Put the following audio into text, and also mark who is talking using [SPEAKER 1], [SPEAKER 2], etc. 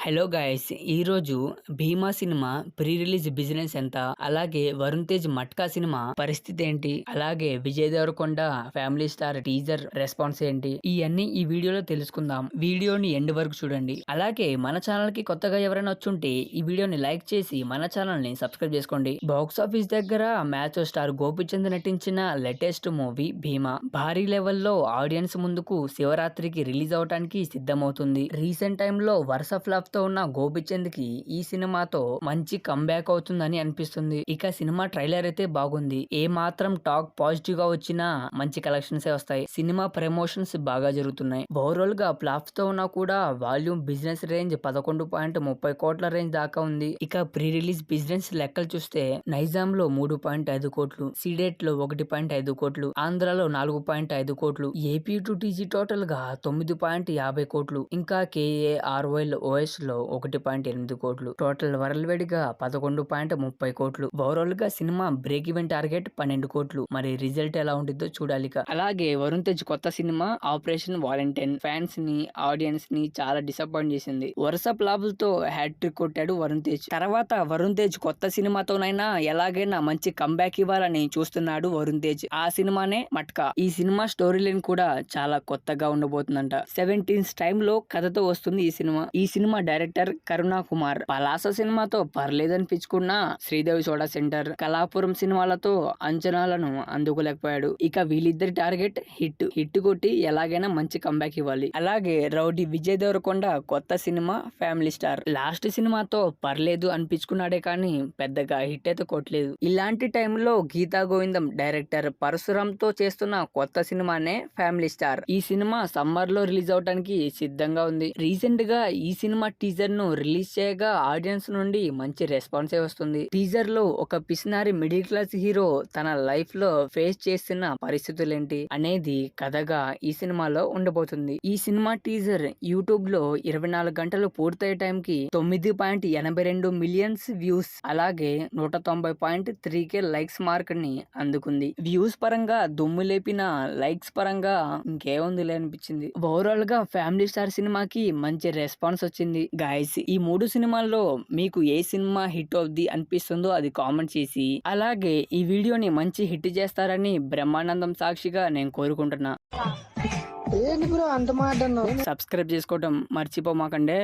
[SPEAKER 1] Hello guys, ఈరోజు Bhimaa cinema pre release business ఎంత, అలాగే వరుణ్ తేజ్ మట్కా సినిమా పరిస్థితి ఏంటి, అలాగే Vijay Deverakonda family star teaser response ఏంటి, ఇవన్నీ ఈ వీడియోలో తెలుసుకుందాం. వీడియోని ఎండ్ వరకు చూడండి. అలాగే మన ఛానల్ కి కొత్తగా ఎవరైనా వచ్చుంటే ఈ వీడియోని లైక్ చేసి మన ఛానల్ ని సబ్స్క్రైబ్ చేసుకోండి. బాక్స్ ఆఫీస్ దగ్గర మ్యాచ్ స్టార్ గోపిచంద్ నటించిన లేటెస్ట్ మూవీ భీమా భారీ లెవెల్లో ఆడియన్స్ ముందుకు శివరాత్రికి రిలీజ్ అవడానికి సిద్ధమవుతుంది. రీసెంట్ టైమ్ లో వరుస ఫ్లాప్ తో ఉన్న గోపిచంద్ కి ఈ సినిమాతో మంచి కంబ్యాక్ అవుతుందని అనిపిస్తుంది. ఇక సినిమా ట్రైలర్ అయితే బాగుంది. ఏ మాత్రం టాక్ పాజిటివ్ గా వచ్చినా మంచి కలెక్షన్స్ వస్తాయి. సినిమా ప్రమోషన్స్ బాగా జరుగుతున్నాయి. ఓవరాల్ గా ఫ్లాప్స్ తో ఉన్నా కూడా వాల్యూమ్ బిజినెస్ రేంజ్ 11.30 కోట్ల రేంజ్ దాకా ఉంది. ఇక ప్రీ రిలీజ్ బిజినెస్ లెక్కలు చూస్తే నైజాం లో 3.5 కోట్లు, సీడెట్ లో 1.5 కోట్లు, ఆంధ్రాలో 4.5 కోట్లు, ఏపీ టు టీజీ టోటల్ గా 9.50 కోట్లు, ఇంకా కేఏఆర్ఓఎల్ ఓఎస్ లో 1.8 కోట్లు, టోటల్ వరల్డ్ వైడ్ గా 11.30 కోట్లు. ఓవరాల్ గా సినిమా బ్రేక్ ఈవెన్ టార్గెట్ 12 కోట్లు. మరి రిజల్ట్ ఎలా ఉంటుందో చూడాలి. అలాగే వరుణ్ తేజ్ కొత్త సినిమా ఆపరేషన్ వాలంటైన్ ఫ్యాన్స్ ని ఆడియన్స్ ని చాలా డిసప్పాయింట్ చేసింది. వరుస ప్లాపులతో హ్యాట్రిక్ కొట్టాడు వరుణ్ తేజ్. తర్వాత వరుణ్ తేజ్ కొత్త సినిమాతోనైనా ఎలాగైనా మంచి కంబ్యాక్ ఇవ్వాలని చూస్తున్నాడు వరుణ్ తేజ్. ఆ సినిమానే మట్కా. ఈ సినిమా స్టోరీ లైన్ కూడా చాలా కొత్తగా ఉండబోతుందంట. 17th టైమ్ లో కథతో వస్తుంది ఈ సినిమా డైరెక్టర్ కరుణా కుమార్. పలాస సినిమాతో పర్లేదనిపించుకున్నా శ్రీదేవి సోడా సెంటర్, కళాపురం సినిమాలతో అంచనాలను అందుకోలేకపోయాడు. ఇక వీళ్ళిద్దరి టార్గెట్ హిట్ కొట్టి ఎలాగైనా మంచి కంబ్యాక్ ఇవ్వాలి. అలాగే రౌడీ విజయ్ దేవరకొండ కొత్త సినిమా ఫ్యామిలీ స్టార్. లాస్ట్ సినిమాతో పర్లేదు అనిపించుకున్నాడే కానీ పెద్దగా హిట్ అయితే కొట్టలేదు. ఇలాంటి టైంలో గీతా గోవిందం డైరెక్టర్ పరశురామ్ తో చేస్తున్న కొత్త సినిమానే ఫ్యామిలీ స్టార్. ఈ సినిమా సమ్మర్ లో రిలీజ్ అవడానికి సిద్ధంగా ఉంది. రీసెంట్ గా ఈ సినిమా టీజర్ ను రిలీజ్ చేయగా ఆడియన్స్ నుండి మంచి రెస్పాన్సే వస్తుంది. టీజర్ లో ఒక పిసినారి మిడిల్ క్లాస్ హీరో తన లైఫ్ లో ఫేస్ చేస్తున్న పరిస్థితులేంటి అనేది కథగా ఈ సినిమాలో ఉండబోతుంది. ఈ సినిమా టీజర్ యూట్యూబ్ లో 24 గంటలు పూర్తయ్యే టైం కి 9.82 మిలియన్స్ వ్యూస్, అలాగే 190.3K లైక్స్ మార్క్ ని అందుకుంది. వ్యూస్ పరంగా దుమ్ము లేపిన లైక్స్ పరంగా ఇంకేముందిలే అనిపించింది. ఓవరాల్ గా ఫ్యామిలీ స్టార్ సినిమాకి మంచి రెస్పాన్స్ వచ్చింది. గైస్, ఈ 3 సినిమాల్లో మీకు ఏ సినిమా హిట్ అవుద్ది అనిపిస్తుందో అది కామెంట్ చేసి, అలాగే ఈ వీడియోని మంచి హిట్ చేస్తారని బ్రహ్మానందం సాక్షిగా నేను కోరుకుంటున్నా. సబ్స్క్రైబ్ చేసుకోవడం మర్చిపోమాకండే.